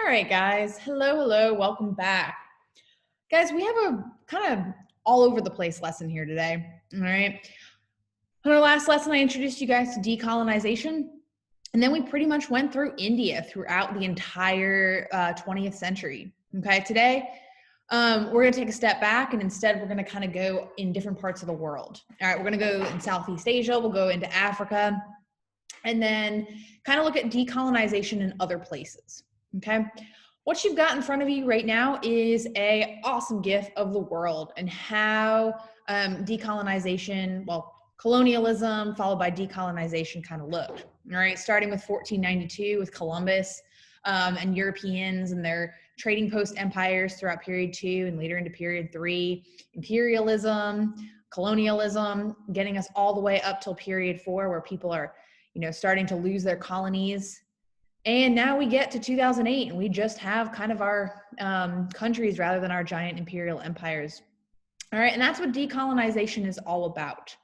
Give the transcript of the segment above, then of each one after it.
All right, guys. Hello. Welcome back. Guys, we have a kind of all over the place lesson here today. All right. In our last lesson, I introduced you guys to decolonization. And then we pretty much went through India throughout the entire 20th century. Okay. Today, we're going to take a step back and instead we're going to kind of go in different parts of the world. All right. We're going to go in Southeast Asia. We'll go into Africa and then kind of look at decolonization in other places. Okay. What you've got in front of you right now is an awesome GIF of the world and how decolonization, colonialism followed by decolonization kind of looked. All right, starting with 1492 with Columbus and Europeans and their trading post empires throughout period 2 and later into period 3, imperialism, colonialism, getting us all the way up till period 4 where people are, starting to lose their colonies. And now we get to 2008 and we just have kind of our countries rather than our giant imperial empires. All right, and that's what decolonization is all about.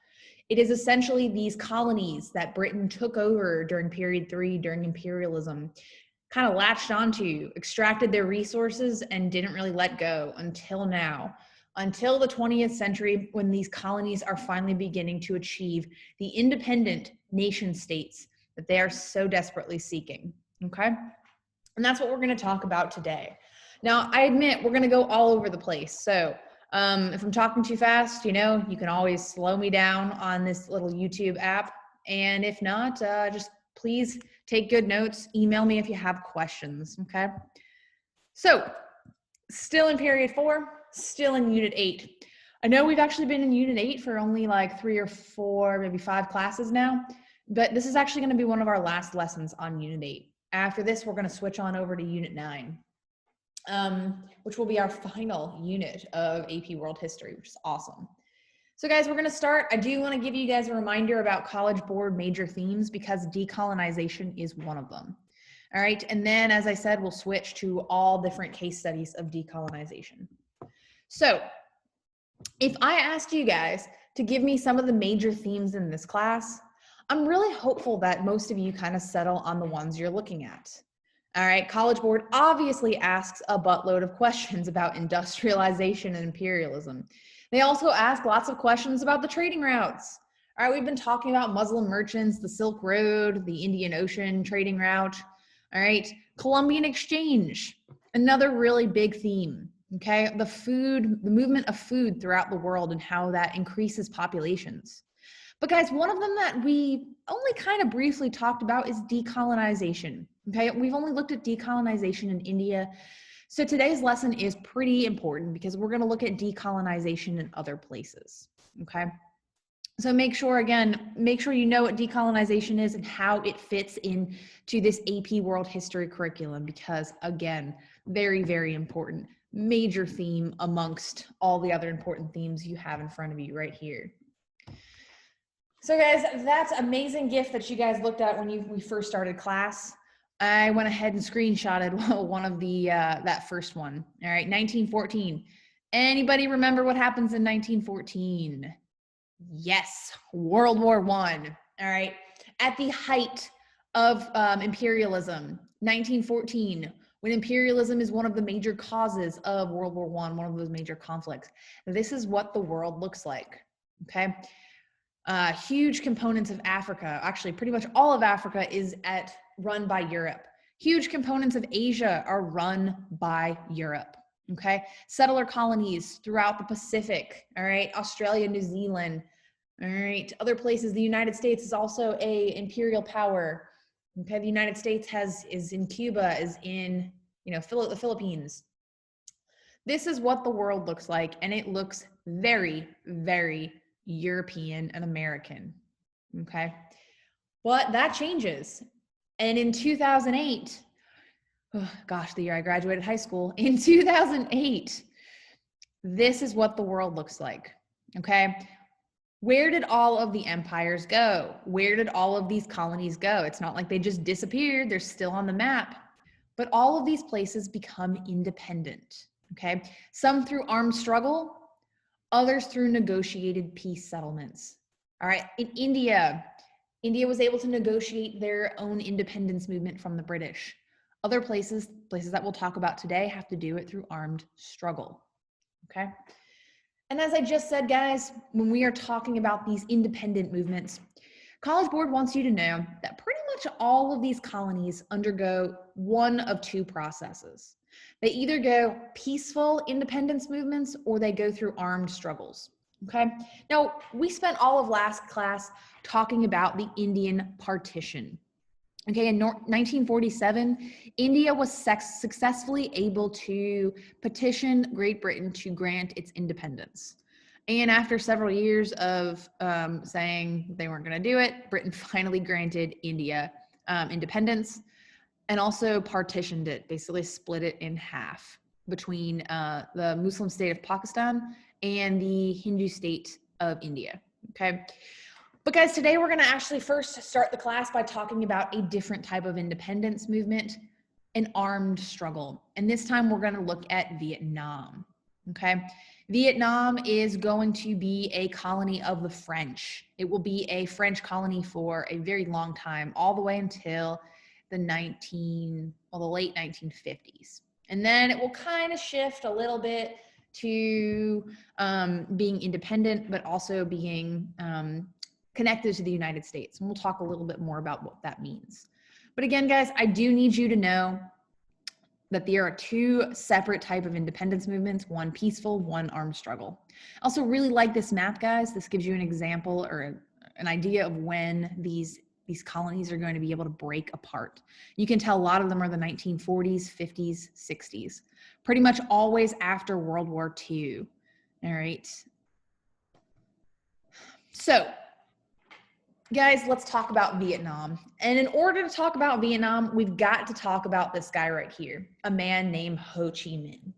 It is essentially these colonies that Britain took over during period 3, during imperialism, kind of latched onto, extracted their resources and didn't really let go until now, until the 20th century when these colonies are finally beginning to achieve the independent nation states that they are so desperately seeking. Okay. And that's what we're going to talk about today. Now, I admit we're going to go all over the place. So if I'm talking too fast, you can always slow me down on this little YouTube app. And if not, just please take good notes. Email me if you have questions. Okay. So still in period 4, still in unit 8. I know we've actually been in unit 8 for only like 3 or 4, maybe 5 classes now, but this is actually going to be one of our last lessons on unit 8. After this, we're going to switch on over to Unit 9, which will be our final unit of AP World History, which is awesome. So guys, we're going to start. I do want to give you guys a reminder about College Board major themes because decolonization is one of them. All right. And then, as I said, we'll switch to all different case studies of decolonization. So if I asked you guys to give me some of the major themes in this class, I'm really hopeful that most of you kind of settle on the ones you're looking at. All right, College Board obviously asks a buttload of questions about industrialization and imperialism. They also ask lots of questions about the trading routes. All right, we've been talking about Muslim merchants, the Silk Road, the Indian Ocean trading route. All right, Columbian Exchange, another really big theme. Okay, the movement of food throughout the world and how that increases populations. But guys, one of them that we only kind of briefly talked about is decolonization. Okay, we've only looked at decolonization in India. So today's lesson is pretty important because we're going to look at decolonization in other places. Okay, so make sure you know what decolonization is and how it fits into this AP World History curriculum because, again, very, very important. Major theme amongst all the other important themes you have in front of you right here. So guys, that's amazing GIF that you guys looked at when we first started class. I went ahead and screenshotted one of the that first one. All right, 1914. Anybody remember what happens in 1914? Yes, World War I. All right, at the height of imperialism, 1914, when imperialism is one of the major causes of World War I, one of those major conflicts. This is what the world looks like. Okay. Huge components of Africa, actually pretty much all of Africa is run by Europe. Huge components of Asia are run by Europe, okay? Settler colonies throughout the Pacific, all right? Australia, New Zealand, all right? Other places, the United States is also a imperial power, okay? The United States is in Cuba, is in, the Philippines. This is what the world looks like, and it looks very, very European and American, okay? But that changes. And in 2008, oh gosh, the year I graduated high school, in 2008, this is what the world looks like, okay? Where did all of the empires go? Where did all of these colonies go? It's not like they just disappeared, they're still on the map. But all of these places become independent, okay? Some through armed struggle, others through negotiated peace settlements. All right, in India was able to negotiate their own independence movement from the British. Other places that we'll talk about today, have to do it through armed struggle, okay? And as I just said, guys, when we are talking about these independent movements, College Board wants you to know that pretty much all of these colonies undergo one of two processes. They either go peaceful independence movements or they go through armed struggles, okay? Now, we spent all of last class talking about the Indian partition. Okay, in 1947, India was successfully able to petition Great Britain to grant its independence. And after several years of saying they weren't going to do it, Britain finally granted India independence and also partitioned it, basically split it in half between the Muslim state of Pakistan and the Hindu state of India, okay? But guys, today we're going to actually first start the class by talking about a different type of independence movement, an armed struggle. And this time we're going to look at Vietnam, okay? Vietnam is going to be a colony of the French. It will be a French colony for a very long time, all the way until the late 1950s. And then it will kind of shift a little bit to being independent, but also being connected to the United States. And we'll talk a little bit more about what that means. But again, guys, I do need you to know that there are two separate type of independence movements, one peaceful, one armed struggle. I also really like this map, guys. This gives you an example or an idea of when these colonies are going to be able to break apart. You can tell a lot of them are the 1940s, 50s, 60s, pretty much always after World War II. All right. So, guys, let's talk about Vietnam. And in order to talk about Vietnam, we've got to talk about this guy right here, a man named Ho Chi Minh.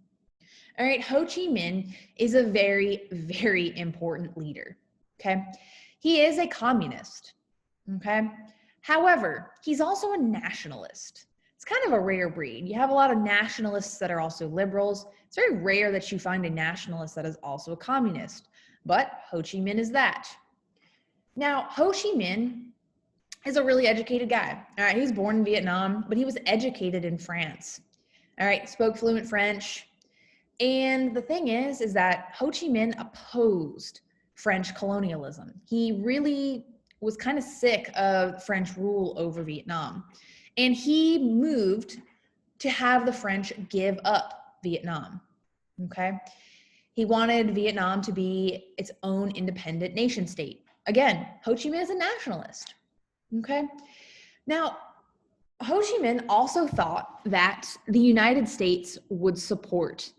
All right, Ho Chi Minh is a very, very important leader, okay? He is a communist, okay? However, he's also a nationalist. It's kind of a rare breed. You have a lot of nationalists that are also liberals. It's very rare that you find a nationalist that is also a communist, but Ho Chi Minh is that. Now, Ho Chi Minh is a really educated guy. All right, he was born in Vietnam, but he was educated in France. All right, spoke fluent French. And the thing is that Ho Chi Minh opposed French colonialism. He really was kind of sick of French rule over Vietnam. And he moved to have the French give up Vietnam, okay? He wanted Vietnam to be its own independent nation state. Again, Ho Chi Minh is a nationalist, okay? Now, Ho Chi Minh also thought that the United States would support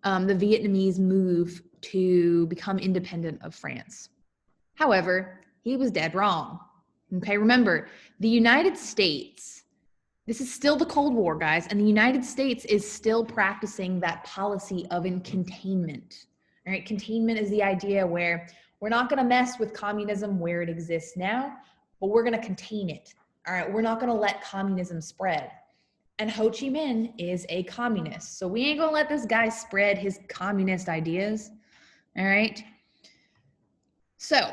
the Vietnamese move to become independent of France. However, he was dead wrong, okay? Remember, the United States, this is still the Cold War, guys, and the United States is still practicing that policy of containment, all right? Containment is the idea where we're not going to mess with communism where it exists now, but we're going to contain it. All right, we're not going to let communism spread. And Ho Chi Minh is a communist. So we ain't going to let this guy spread his communist ideas. All right. So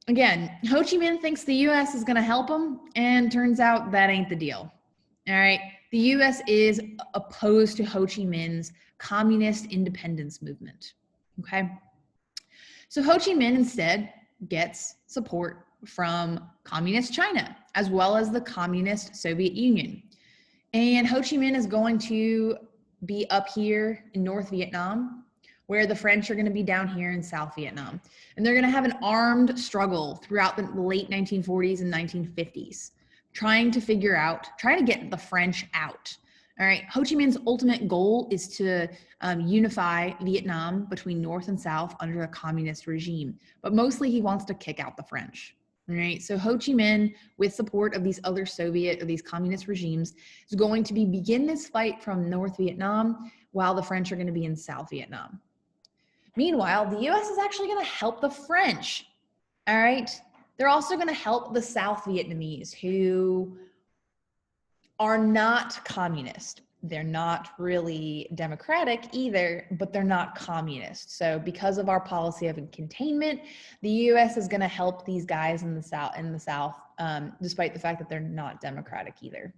again, Ho Chi Minh thinks the US is going to help him, and turns out that ain't the deal. All right. The US is opposed to Ho Chi Minh's communist independence movement. Okay. So Ho Chi Minh instead gets support from communist China, as well as the communist Soviet Union. And Ho Chi Minh is going to be up here in North Vietnam, where the French are going to be down here in South Vietnam. And they're going to have an armed struggle throughout the late 1940s and 1950s, trying to get the French out. All right, Ho Chi Minh's ultimate goal is to unify Vietnam between North and South under a communist regime, but mostly he wants to kick out the French. All right, so Ho Chi Minh, with support of these other Soviet or these communist regimes, is going to begin this fight from North Vietnam while the French are going to be in South Vietnam. Meanwhile, the US is actually going to help the French. All right, they're also going to help the South Vietnamese, who are not communist. They're not really democratic either, but they're not communist. So because of our policy of containment, the US is going to help these guys in the South, despite the fact that they're not democratic either.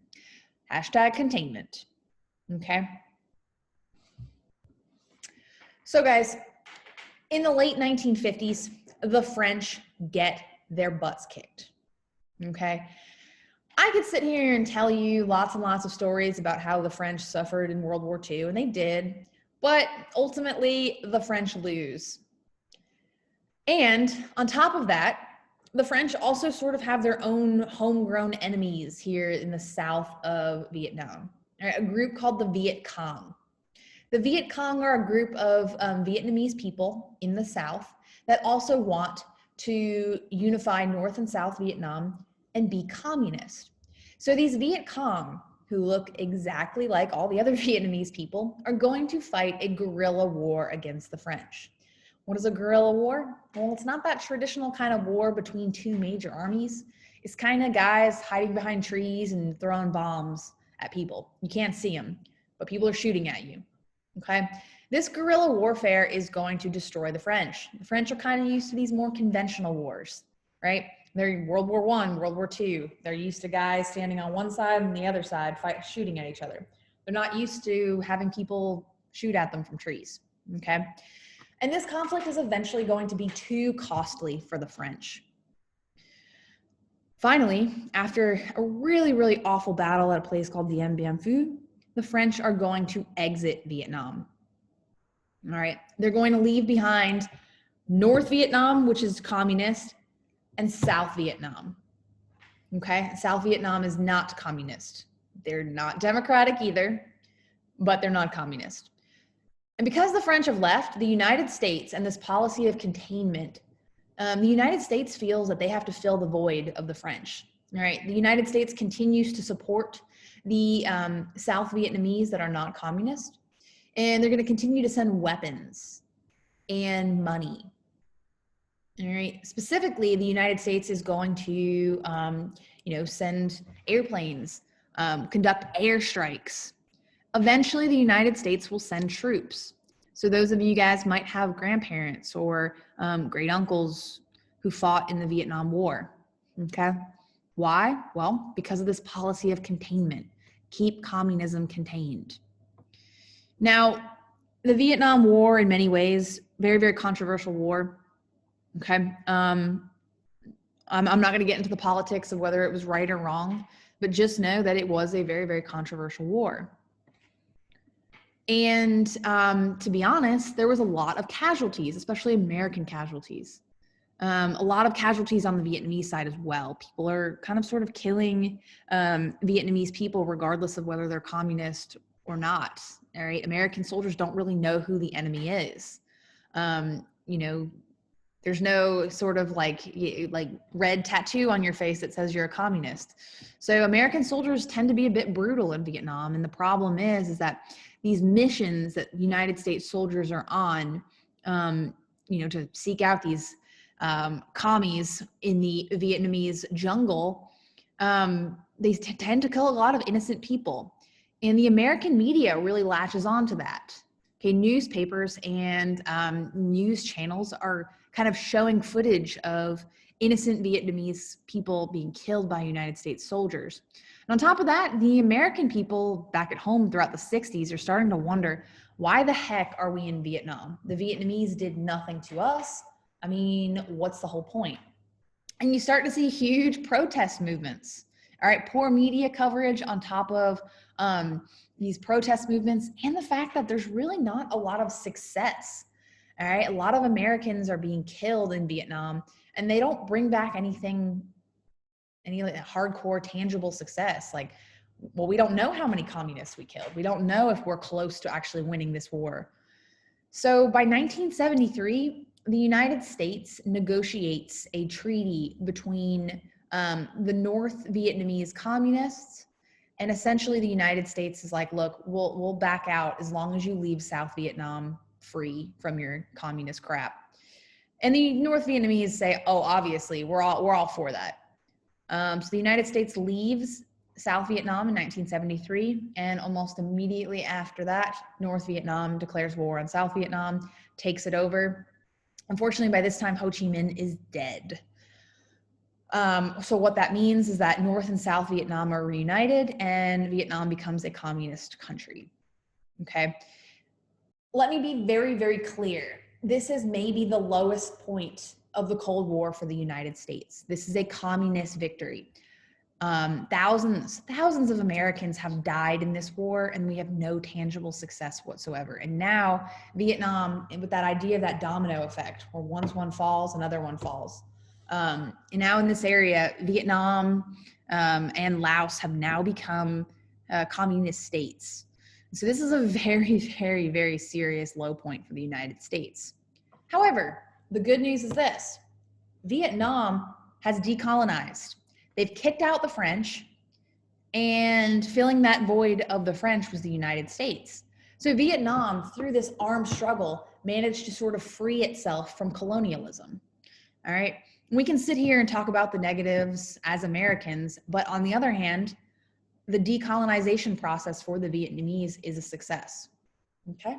Hashtag containment. Okay. So guys, in the late 1950s, the French get their butts kicked. Okay. I could sit here and tell you lots and lots of stories about how the French suffered in World War II, and they did, but ultimately the French lose. And on top of that, the French also sort of have their own homegrown enemies here in the south of Vietnam, a group called the Viet Cong. The Viet Cong are a group of Vietnamese people in the south that also want to unify North and South Vietnam and be communist. So these Viet Cong, who look exactly like all the other Vietnamese people, are going to fight a guerrilla war against the French. What is a guerrilla war? Well, it's not that traditional kind of war between two major armies. It's kind of guys hiding behind trees and throwing bombs at people. You can't see them, but people are shooting at you. Okay? This guerrilla warfare is going to destroy the French. The French are kind of used to these more conventional wars, right? They're in World War I, World War II. They're used to guys standing on one side and the other side shooting at each other. They're not used to having people shoot at them from trees, okay? And this conflict is eventually going to be too costly for the French. Finally, after a really, really awful battle at a place called Dien Bien Phu, the French are going to exit Vietnam. All right, they're going to leave behind North Vietnam, which is communist, and South Vietnam. Okay, South Vietnam is not communist. They're not democratic either, but they're not communist. And because the French have left, the United States and this policy of containment, the United States feels that they have to fill the void of the French. All right, the United States continues to support the South Vietnamese that are not communist, and they're going to continue to send weapons and money. All right, specifically, the United States is going to, send airplanes, conduct airstrikes. Eventually, the United States will send troops. So those of you guys might have grandparents or great uncles who fought in the Vietnam War, okay? Why? Well, because of this policy of containment. Keep communism contained. Now, the Vietnam War, in many ways, very, very controversial war, okay? I'm not going to get into the politics of whether it was right or wrong, but just know that it was a very, very controversial war. And to be honest, there was a lot of casualties, especially American casualties. A lot of casualties on the Vietnamese side as well. People are kind of sort of killing Vietnamese people regardless of whether they're communist or not. All right, American soldiers don't really know who the enemy is. There's no sort of like red tattoo on your face that says you're a communist. So American soldiers tend to be a bit brutal in Vietnam. And the problem is that these missions that United States soldiers are on, to seek out these commies in the Vietnamese jungle, they tend to kill a lot of innocent people. And the American media really latches on to that. Okay, newspapers and news channels are kind of showing footage of innocent Vietnamese people being killed by United States soldiers. And on top of that, the American people back at home throughout the 60s are starting to wonder, why the heck are we in Vietnam? The Vietnamese did nothing to us. I mean, what's the whole point? And you start to see huge protest movements. All right, poor media coverage on top of these protest movements and the fact that there's really not a lot of success. All right, a lot of Americans are being killed in Vietnam and they don't bring back any hardcore tangible success. Like, well, we don't know how many communists we killed. We don't know if we're close to actually winning this war. So by 1973, the United States negotiates a treaty between the North Vietnamese communists, and essentially the United States is like, look, we'll back out as long as you leave South Vietnam free from your communist crap. And the North Vietnamese say, oh, obviously, we're all for that. So the United States leaves South Vietnam in 1973, and almost immediately after that, North Vietnam declares war on South Vietnam, takes it over. Unfortunately, by this time, Ho Chi Minh is dead. So what that means is that North and South Vietnam are reunited and Vietnam becomes a communist country. Okay. Let me be very, very clear. This is maybe the lowest point of the Cold War for the United States. This is a communist victory. Thousands of Americans have died in this war, and we have no tangible success whatsoever. And now Vietnam, with that idea of that domino effect, where once one falls, another one falls. And now in this area, Vietnam and Laos have now become communist states. So this is a very, very, very serious low point for the United States. However, the good news is this: Vietnam has decolonized. They've kicked out the French, and filling that void of the French was the United States. So Vietnam, through this armed struggle, managed to sort of free itself from colonialism. All right. We can sit here and talk about the negatives as Americans, but on the other hand, the decolonization process for the Vietnamese is a success. Okay.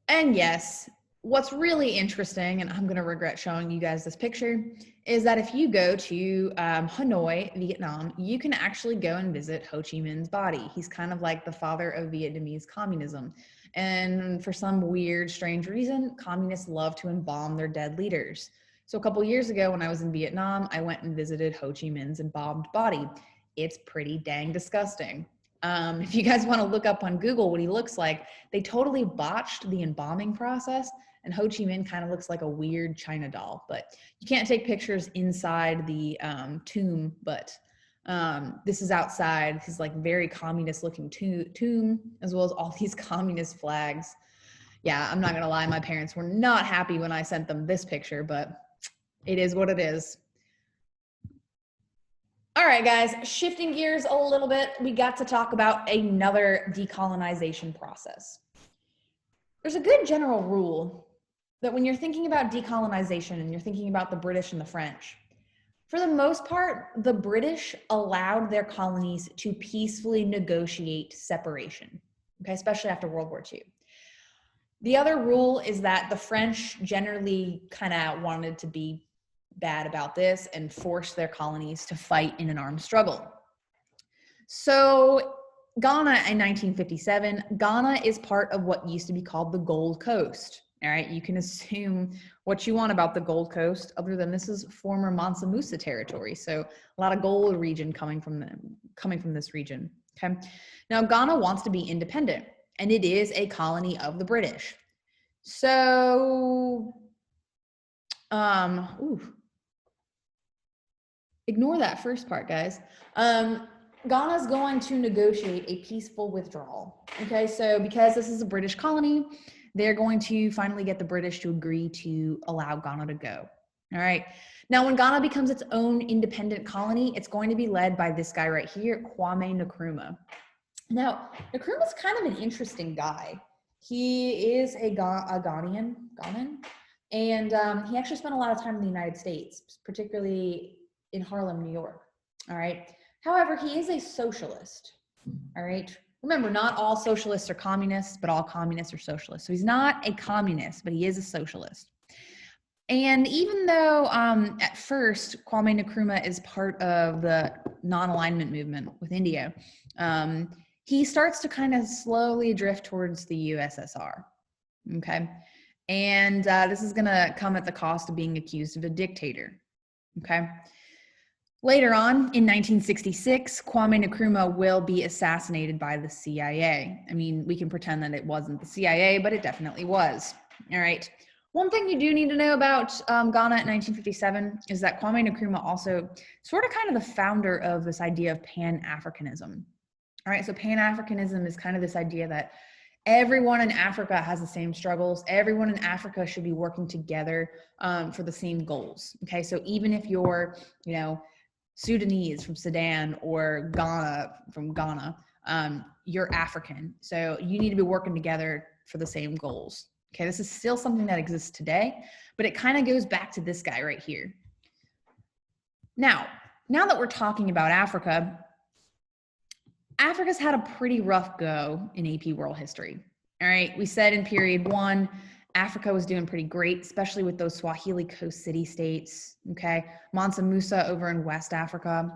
And yes, what's really interesting, and I'm going to regret showing you guys this picture, is that if you go to Hanoi, Vietnam, you can actually go and visit Ho Chi Minh's body. He's kind of like the father of Vietnamese communism. And for some weird, strange reason, communists love to embalm their dead leaders. So a couple years ago when I was in Vietnam, I went and visited Ho Chi Minh's embalmed body. It's pretty dang disgusting. If you guys want to look up on Google what he looks like, they totally botched the embalming process, and Ho Chi Minh kind of looks like a weird China doll. But you can't take pictures inside the tomb, but this is outside his like very communist looking tomb, as well as all these communist flags. Yeah, I'm not gonna lie, my parents were not happy when I sent them this picture, but it is what it is. All right, guys, shifting gears a little bit, we got to talk about another decolonization process. There's a good general rule that when you're thinking about decolonization and you're thinking about the British and the French, for the most part, the British allowed their colonies to peacefully negotiate separation, okay, especially after World War II. The other rule is that the French generally kind of wanted to be bad about this and forced their colonies to fight in an armed struggle. So Ghana in 1957, Ghana is part of what used to be called the Gold Coast. All right, you can assume what you want about the Gold Coast, other than this is former Mansa Musa territory. So a lot of gold region coming from this region. Okay, now Ghana wants to be independent, and it is a colony of the British. So, ignore that first part, guys. Ghana's going to negotiate a peaceful withdrawal. Okay, so because this is a British colony, they're going to finally get the British to agree to allow Ghana to go. All right. Now, when Ghana becomes its own independent colony, it's going to be led by this guy right here, Kwame Nkrumah. Now, Nkrumah's kind of an interesting guy. He is a Ghanaian, and he actually spent a lot of time in the United States, particularly in Harlem, New York. All right. However, he is a socialist. All right. Remember, not all socialists are communists, but all communists are socialists. So he's not a communist, but he is a socialist. And even though at first Kwame Nkrumah is part of the non-alignment movement with India, he starts to kind of slowly drift towards the USSR. Okay. And this is going to come at the cost of being accused of a dictator. Okay. Later on, in 1966, Kwame Nkrumah will be assassinated by the CIA. I mean, we can pretend that it wasn't the CIA, but it definitely was. All right. One thing you do need to know about Ghana in 1957 is that Kwame Nkrumah also sort of kind of the founder of this idea of Pan-Africanism. All right. So Pan-Africanism is kind of this idea that everyone in Africa has the same struggles. Everyone in Africa should be working together for the same goals. Okay. So even if you're, Sudanese from Sudan or Ghana from Ghana, you're African. So you need to be working together for the same goals. Okay, this is still something that exists today, but it kind of goes back to this guy right here. Now that we're talking about Africa, Africa's had a pretty rough go in AP World History. All right, we said in period 1, Africa was doing pretty great, especially with those Swahili coast city-states, okay? Mansa Musa over in West Africa.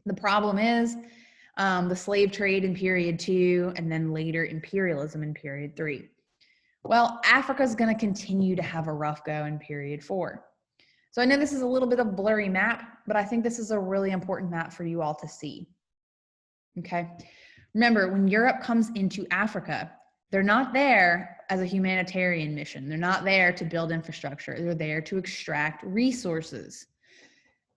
The problem is the slave trade in period 2 and then later imperialism in period 3. Well, Africa's going to continue to have a rough go in period 4. So I know this is a little bit of a blurry map, but I think this is a really important map for you all to see. Okay. Remember, when Europe comes into Africa, they're not there as a humanitarian mission. They're not there to build infrastructure. They're there to extract resources.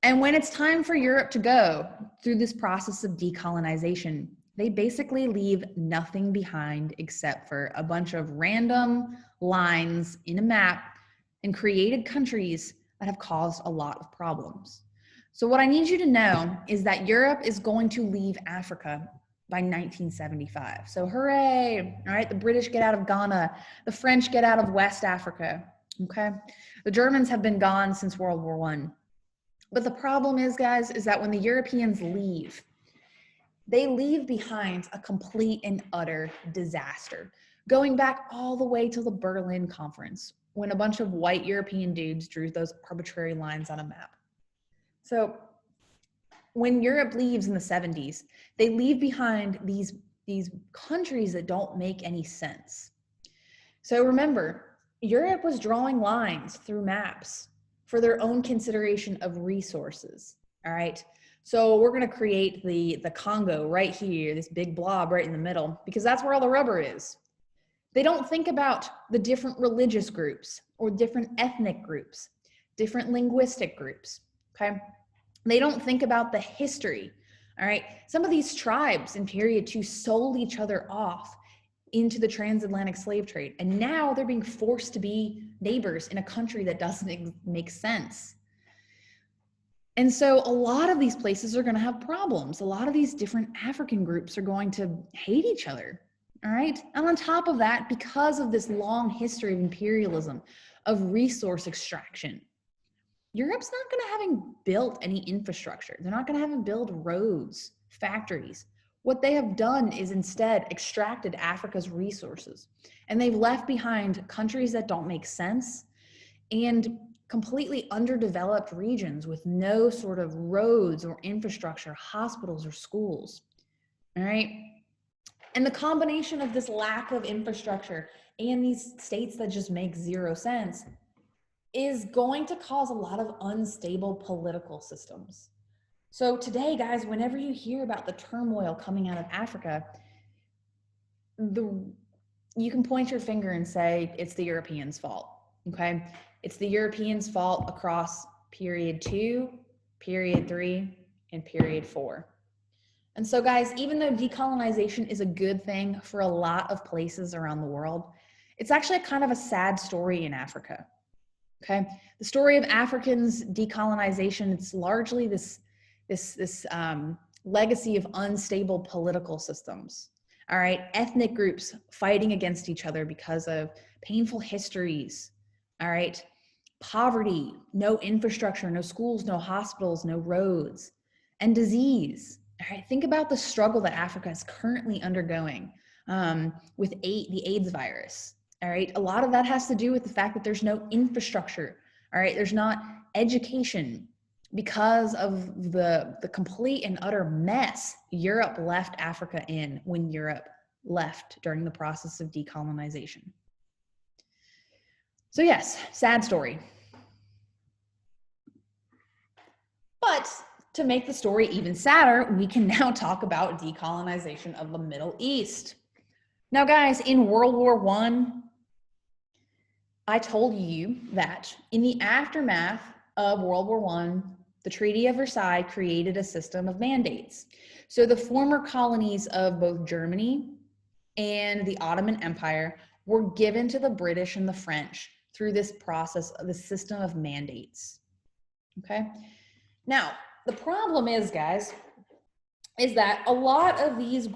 And when it's time for Europe to go through this process of decolonization, they basically leave nothing behind except for a bunch of random lines in a map and created countries that have caused a lot of problems. So what I need you to know is that Europe is going to leave Africa by 1975. So hooray, all right? The British get out of Ghana. The French get out of West Africa, okay? The Germans have been gone since World War I. But the problem is, guys, is that when the Europeans leave, they leave behind a complete and utter disaster, going back all the way to the Berlin Conference, when a bunch of white European dudes drew those arbitrary lines on a map. So when Europe leaves in the 70s, they leave behind these countries that don't make any sense. So remember, Europe was drawing lines through maps for their own consideration of resources, all right? So we're gonna create the Congo right here, this big blob right in the middle, because that's where all the rubber is. They don't think about the different religious groups or different ethnic groups, different linguistic groups, okay? They don't think about the history, all right? Some of these tribes in period 2 sold each other off into the transatlantic slave trade, and now they're being forced to be neighbors in a country that doesn't make sense. And so a lot of these places are going to have problems. A lot of these different African groups are going to hate each other, all right? And on top of that, because of this long history of imperialism, of resource extraction, Europe's not going to have built any infrastructure. They're not going to have build roads, factories. What they have done is instead extracted Africa's resources, and they've left behind countries that don't make sense and completely underdeveloped regions with no sort of roads or infrastructure, hospitals or schools, all right? And the combination of this lack of infrastructure and these states that just make zero sense is going to cause a lot of unstable political systems. So today, guys, whenever you hear about the turmoil coming out of Africa, you can point your finger and say it's the Europeans' fault, okay? It's the Europeans' fault across period 2, period 3, and period 4. And so, guys, even though decolonization is a good thing for a lot of places around the world, it's actually kind of a sad story in Africa, okay? The story of Africans' decolonization, it's largely this legacy of unstable political systems, all right? Ethnic groups fighting against each other because of painful histories, all right? Poverty, no infrastructure, no schools, no hospitals, no roads, and disease. All right, think about the struggle that Africa is currently undergoing with the AIDS virus. All right, a lot of that has to do with the fact that there's no infrastructure. All right, there's not education because of the complete and utter mess Europe left Africa in when Europe left during the process of decolonization. So yes, sad story. But to make the story even sadder, we can now talk about decolonization of the Middle East. Now, guys, in World War I told you that in the aftermath of World War I, the Treaty of Versailles created a system of mandates. So the former colonies of both Germany and the Ottoman Empire were given to the British and the French through this process of the system of mandates, okay? Now, the problem is, guys, is that a lot of these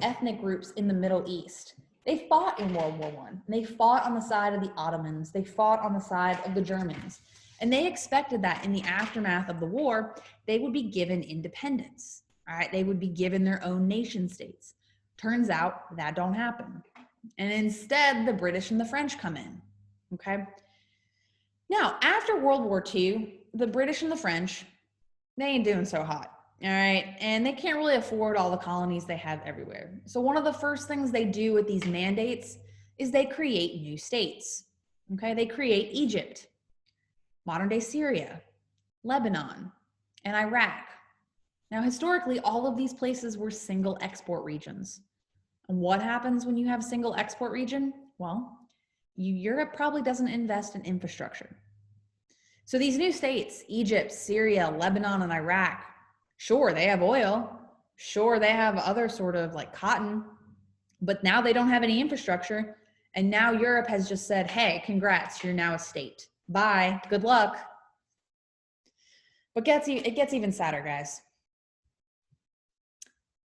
ethnic groups in the Middle East, they fought in World War I. They fought on the side of the Ottomans. They fought on the side of the Germans. And they expected that in the aftermath of the war, they would be given independence, all right? They would be given their own nation states. Turns out that don't happen. And instead, the British and the French come in. okay? Now, after World War II, the British and the French, they ain't doing so hot, all right? And they can't really afford all the colonies they have everywhere. So one of the first things they do with these mandates is they create new states, okay? They create Egypt, modern-day Syria, Lebanon, and Iraq. Now, historically, all of these places were single export regions. And what happens when you have a single export region? Well, Europe probably doesn't invest in infrastructure. So these new states, Egypt, Syria, Lebanon, and Iraq, sure, they have oil. Sure, they have other sort of like cotton, but now they don't have any infrastructure. And now Europe has just said, hey, congrats, you're now a state. Bye, good luck. But it gets even sadder, guys.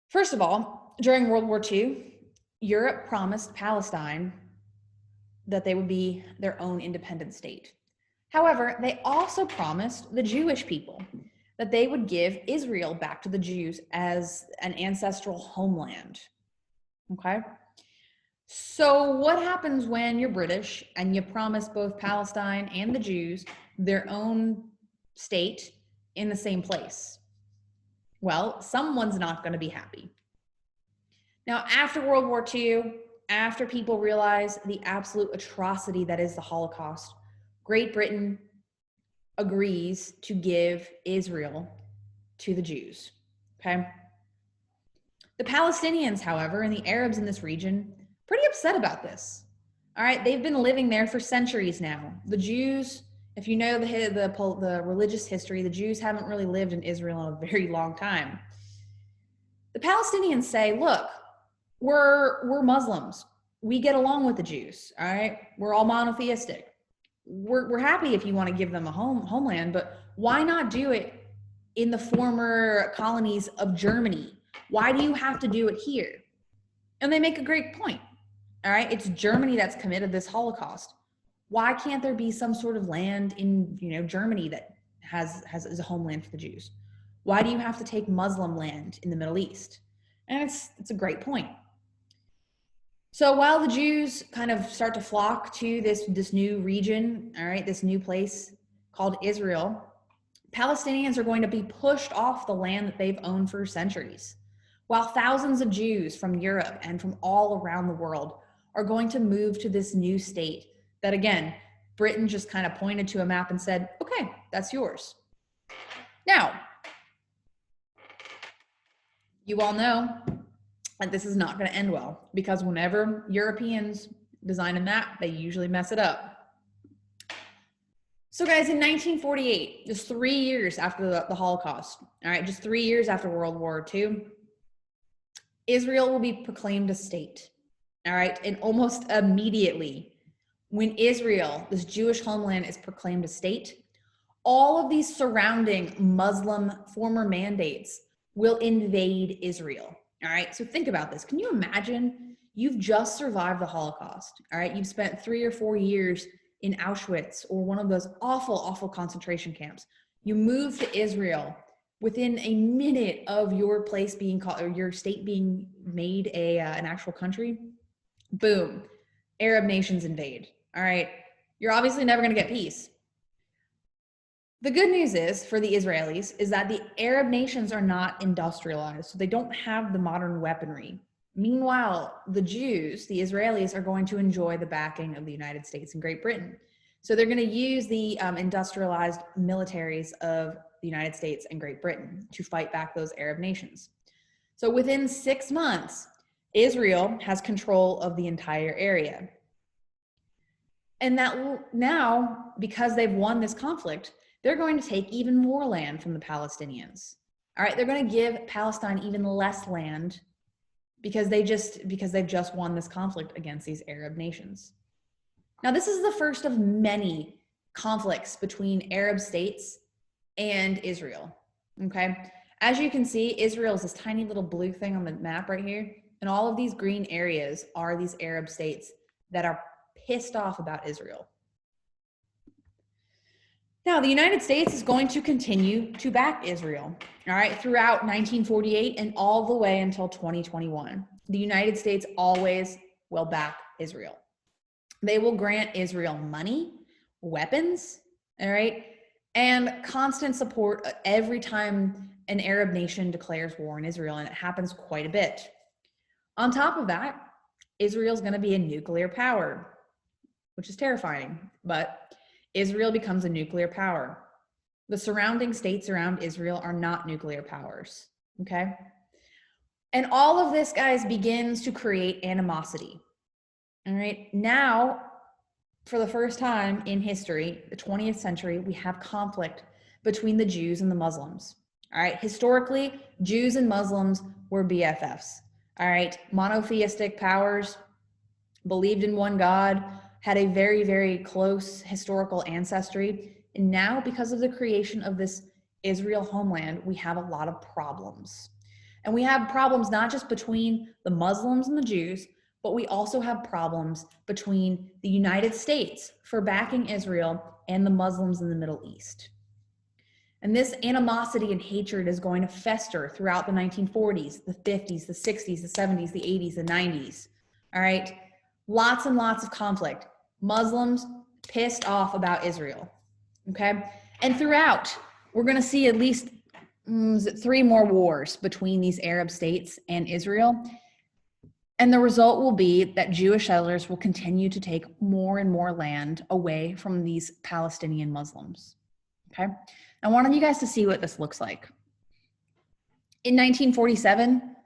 First of all, during World War II, Europe promised Palestine that they would be their own independent state. However, they also promised the Jewish people that they would give Israel back to the Jews as an ancestral homeland. Okay? So what happens when you're British and you promise both Palestine and the Jews their own state in the same place? Well, someone's not going to be happy. Now, after World War II, after people realize the absolute atrocity that is the Holocaust, Great Britain agrees to give Israel to the Jews, okay? The Palestinians, however, and the Arabs in this region, pretty upset about this. All right, they've been living there for centuries now. The Jews, if you know the religious history, the Jews haven't really lived in Israel in a very long time. The Palestinians say, look, we're Muslims. We get along with the Jews, all right? We're all monotheistic. We're happy if you want to give them a homeland, but why not do it in the former colonies of Germany? Why do you have to do it here? And they make a great point, all right? It's Germany that's committed this Holocaust. Why can't there be some sort of land in, Germany that has a homeland for the Jews? Why do you have to take Muslim land in the Middle East? And it's a great point. So while the Jews kind of start to flock to this new region, all right, this new place called Israel, Palestinians are going to be pushed off the land that they've owned for centuries, while thousands of Jews from Europe and from all around the world are going to move to this new state that, again, Britain just kind of pointed to a map and said, okay, that's yours. Now, you all know that this is not going to end well, because whenever Europeans design a map, they usually mess it up. So guys, in 1948, just 3 years after the Holocaust, all right, just 3 years after World War II, Israel will be proclaimed a state, all right? And almost immediately, when Israel, this Jewish homeland, is proclaimed a state, all of these surrounding Muslim former mandates will invade Israel. All right, so think about this. Can you imagine you've just survived the Holocaust? All right, you've spent 3 or 4 years in Auschwitz or one of those awful, awful concentration camps. You move to Israel within a minute of your place being called, or your state being made an actual country. Boom, Arab nations invade. All right, you're obviously never going to get peace. The good news is for the Israelis is that the Arab nations are not industrialized, so they don't have the modern weaponry. Meanwhile, the Jews, the Israelis, are going to enjoy the backing of the United States and Great Britain. So they're going to use the industrialized militaries of the United States and Great Britain to fight back those Arab nations. So within 6 months, Israel has control of the entire area. And that now, because they've won this conflict, they're going to take even more land from the Palestinians. All right, they're going to give Palestine even less land because they've just won this conflict against these Arab nations. Now, this is the first of many conflicts between Arab states and Israel. Okay, as you can see, Israel is this tiny little blue thing on the map right here, and all of these green areas are these Arab states that are pissed off about Israel. Now, the United States is going to continue to back Israel, all right, throughout 1948 and all the way until 2021. The United States always will back Israel. They will grant Israel money, weapons, all right, and constant support every time an Arab nation declares war on Israel, and it happens quite a bit. On top of that, Israel's going to be a nuclear power, which is terrifying, but Israel becomes a nuclear power. The surrounding states around Israel are not nuclear powers, okay? And all of this, guys, begins to create animosity, all right? Now, for the first time in history, the 20th century, we have conflict between the Jews and the Muslims, all right? Historically, Jews and Muslims were BFFs, all right? Monotheistic powers, believed in one God, had a very, very close historical ancestry. And now, because of the creation of this Israel homeland, we have a lot of problems. And we have problems not just between the Muslims and the Jews, but we also have problems between the United States for backing Israel and the Muslims in the Middle East. And this animosity and hatred is going to fester throughout the 1940s, the 50s, the 60s, the 70s, the 80s, the 90s. All right? Lots and lots of conflict. Muslims pissed off about Israel. Okay? And throughout, we're going to see at least 3 more wars between these Arab states and Israel. And the result will be that Jewish settlers will continue to take more and more land away from these Palestinian Muslims. Okay? I wanted you guys to see what this looks like. In 1947,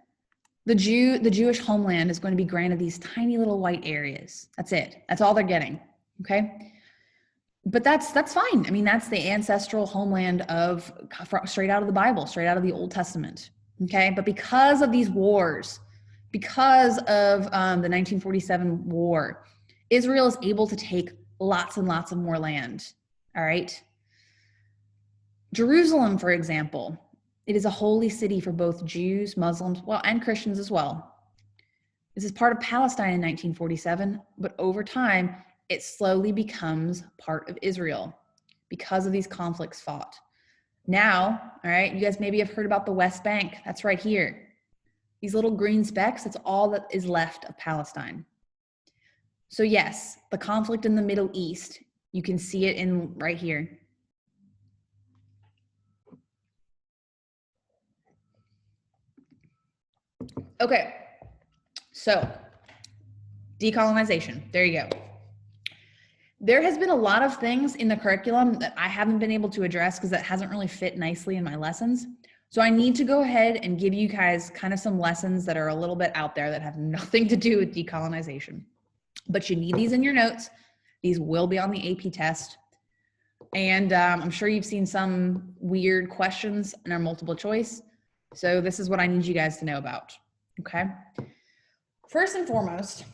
the Jewish homeland is going to be granted these tiny little white areas. That's it. That's all they're getting. Okay? But that's fine. I mean, that's the ancestral homeland of straight out of the Bible, straight out of the Old Testament. Okay? But because of these wars, because of the 1947 war, Israel is able to take lots and lots of more land. All right? Jerusalem, for example, it is a holy city for both Jews, Muslims, well, and Christians as well. This is part of Palestine in 1947, but over time, it slowly becomes part of Israel because of these conflicts fought. Now, all right, you guys maybe have heard about the West Bank. That's right here. These little green specks, that's all that is left of Palestine. So yes, the conflict in the Middle East, you can see it in right here. Okay, so decolonization, there you go. There has been a lot of things in the curriculum that I haven't been able to address because that hasn't really fit nicely in my lessons. So I need to go ahead and give you guys kind of some lessons that are a little bit out there that have nothing to do with decolonization. But you need these in your notes. These will be on the AP test. And I'm sure you've seen some weird questions in our multiple choice. So this is what I need you guys to know about, okay? First and foremost,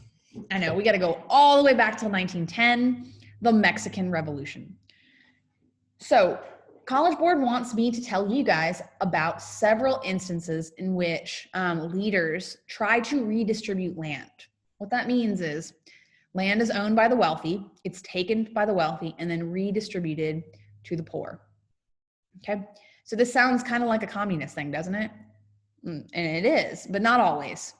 I know we got to go all the way back till 1910, the Mexican Revolution. So College Board wants me to tell you guys about several instances in which leaders try to redistribute land. What that means is land is owned by the wealthy, it's taken by the wealthy, and then redistributed to the poor. Okay, so this sounds kind of like a communist thing, doesn't it? And it is, but not always.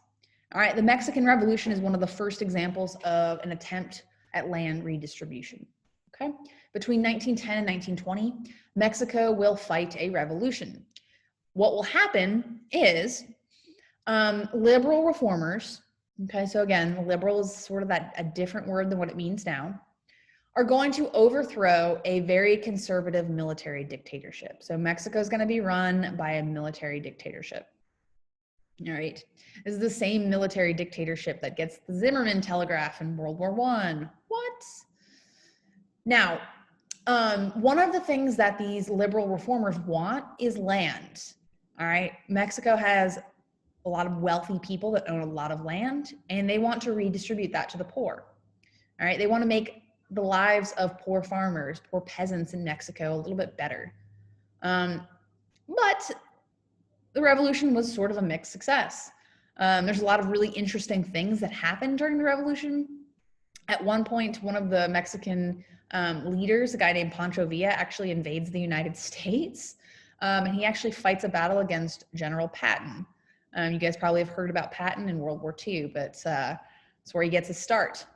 All right, the Mexican Revolution is one of the first examples of an attempt at land redistribution. Okay, between 1910 and 1920, Mexico will fight a revolution. What will happen is liberal reformers, okay, so again, liberal is sort of a different word than what it means now, are going to overthrow a very conservative military dictatorship. So Mexico is going to be run by a military dictatorship. All right, this is the same military dictatorship that gets the Zimmerman telegraph in World War I. What? Now, one of the things that these liberal reformers want is land. All right, Mexico has a lot of wealthy people that own a lot of land, and they want to redistribute that to the poor. All right, they want to make the lives of poor farmers, poor peasants in Mexico a little bit better. But the revolution was sort of a mixed success. There's a lot of really interesting things that happened during the revolution. At one point, one of the Mexican leaders, a guy named Pancho Villa, actually invades the United States. And he actually fights a battle against General Patton. You guys probably have heard about Patton in World War II, but it's where he gets his start.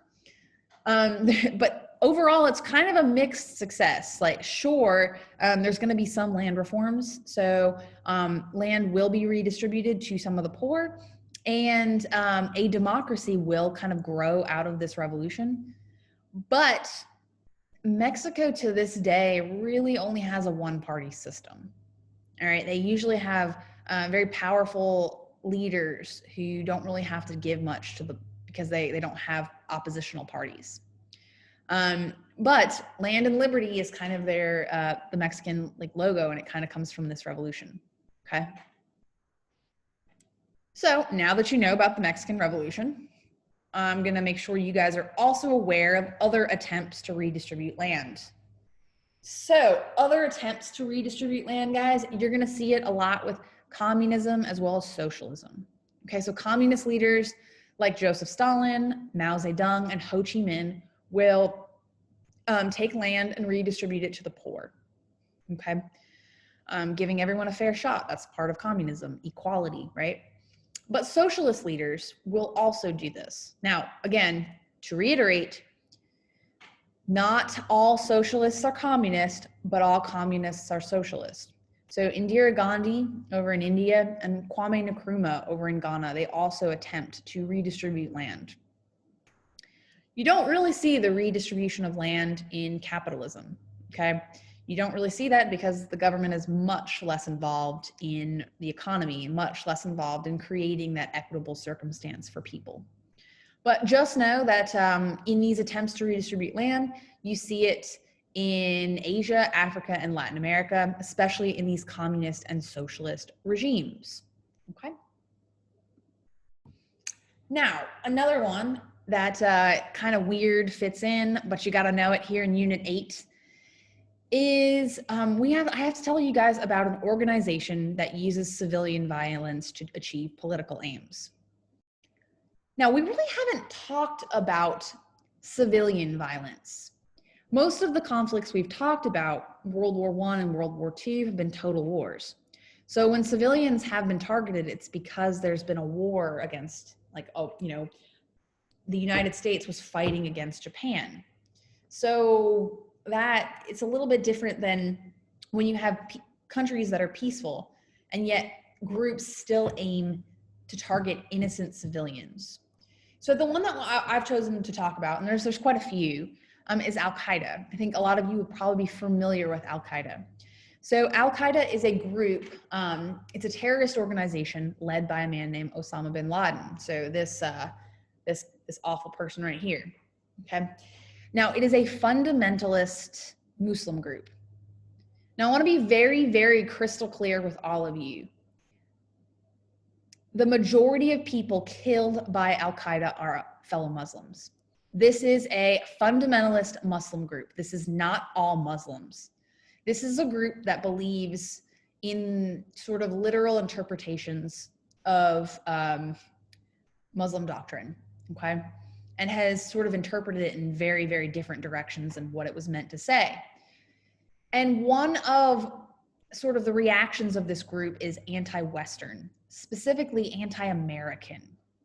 But overall, it's kind of a mixed success. Like, sure, there's going to be some land reforms. So land will be redistributed to some of the poor, and a democracy will kind of grow out of this revolution. But Mexico to this day really only has a one-party system. All right, they usually have very powerful leaders who don't really have to give much to the, because they don't have oppositional parties. But land and liberty is kind of their the Mexican like logo, and it kind of comes from this revolution. Okay. So now that you know about the Mexican Revolution, I'm going to make sure you guys are also aware of other attempts to redistribute land. So other attempts to redistribute land, guys, you're going to see it a lot with communism as well as socialism. Okay, so communist leaders like Joseph Stalin, Mao Zedong, and Ho Chi Minh will take land and redistribute it to the poor. Okay, giving everyone a fair shot. That's part of communism, equality, right? But socialist leaders will also do this. Now, again, to reiterate, not all socialists are communist, but all communists are socialist. So Indira Gandhi over in India and Kwame Nkrumah over in Ghana, they also attempt to redistribute land. You don't really see the redistribution of land in capitalism, okay? You don't really see that because the government is much less involved in the economy, much less involved in creating that equitable circumstance for people. But just know that in these attempts to redistribute land, you see it in Asia, Africa, and Latin America, especially in these communist and socialist regimes, okay? Now, another one that kind of weird fits in, but you gotta know it here in Unit 8, is I have to tell you guys about an organization that uses civilian violence to achieve political aims. Now, we really haven't talked about civilian violence. Most of the conflicts we've talked about, World War I and World War II, have been total wars. So when civilians have been targeted, it's because there's been a war against, like, the United States was fighting against Japan. So that it's a little bit different than when you have countries that are peaceful and yet groups still aim to target innocent civilians. So the one that I've chosen to talk about, and there's quite a few, is Al-Qaeda. I think a lot of you would probably be familiar with Al-Qaeda. So Al-Qaeda is a group, it's a terrorist organization led by a man named Osama bin Laden. So this awful person right here, okay? Now, it is a fundamentalist Muslim group. Now, I want to be very, very crystal clear with all of you. The majority of people killed by Al-Qaeda are fellow Muslims. This is a fundamentalist Muslim group. This is not all Muslims. This is a group that believes in sort of literal interpretations of Muslim doctrine, okay? And has sort of interpreted it in very, very different directions than what it was meant to say. And one of sort of the reactions of this group is anti-Western, specifically anti-American.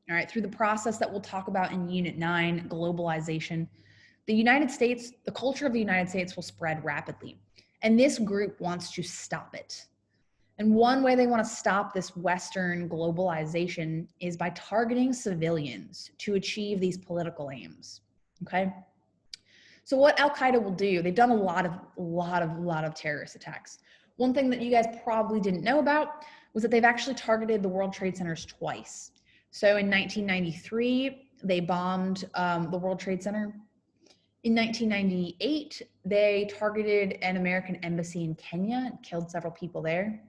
All right, through the process that we'll talk about in Unit 9, globalization, the United States, the culture of the United States will spread rapidly. And this group wants to stop it. And one way they want to stop this Western globalization is by targeting civilians to achieve these political aims, okay? So what Al-Qaeda will do, they've done a lot of terrorist attacks. One thing that you guys probably didn't know about was that they've actually targeted the World Trade Centers twice. So in 1993, they bombed the World Trade Center. In 1998, they targeted an American embassy in Kenya and killed several people there.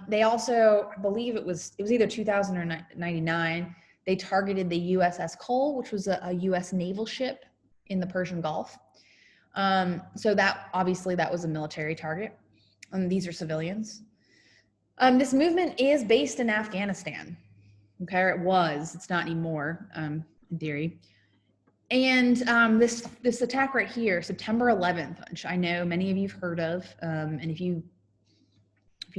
They also, I believe it was either 2000 or 99, they targeted the USS Cole, which was a US naval ship in the Persian Gulf. So that, obviously, that was a military target. These are civilians. This movement is based in Afghanistan. Okay, or it was, it's not anymore, in theory. And this attack right here, September 11th, which I know many of you've heard of, and if you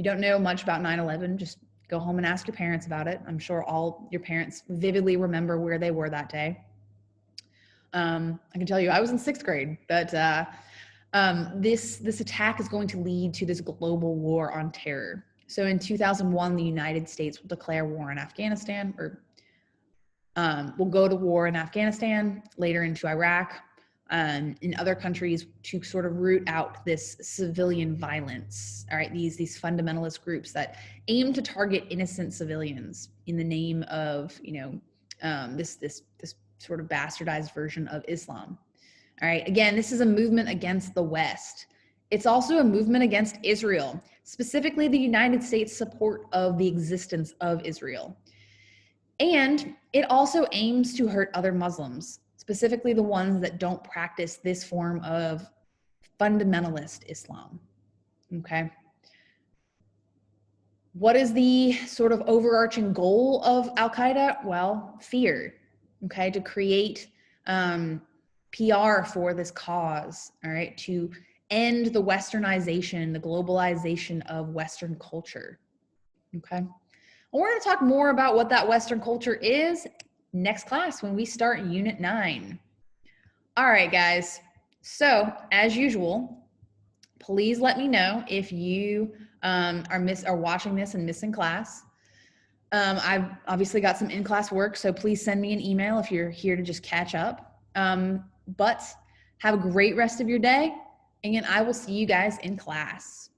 don't know much about 9/11, just go home and ask your parents about it. I'm sure all your parents vividly remember where they were that day. I can tell you, I was in 6th grade, but this attack is going to lead to this global war on terror. So in 2001, the United States will declare war in Afghanistan, or will go to war in Afghanistan, later into Iraq, in other countries, to sort of root out this civilian violence. All right, these fundamentalist groups that aim to target innocent civilians in the name of, this sort of bastardized version of Islam. All right, again, this is a movement against the West. It's also a movement against Israel, specifically the United States' support of the existence of Israel. And it also aims to hurt other Muslims, specifically the ones that don't practice this form of fundamentalist Islam. Okay. What is the sort of overarching goal of Al Qaeda? Well, fear. Okay, to create PR for this cause. All right, to end the westernization, the globalization of Western culture. Okay. We're going to talk more about what that Western culture is next class when we start Unit 9. All right, guys. So, as usual, please let me know if you are watching this and missing class. I've obviously got some in-class work, so please send me an email if you're here to just catch up. But have a great rest of your day, and I will see you guys in class.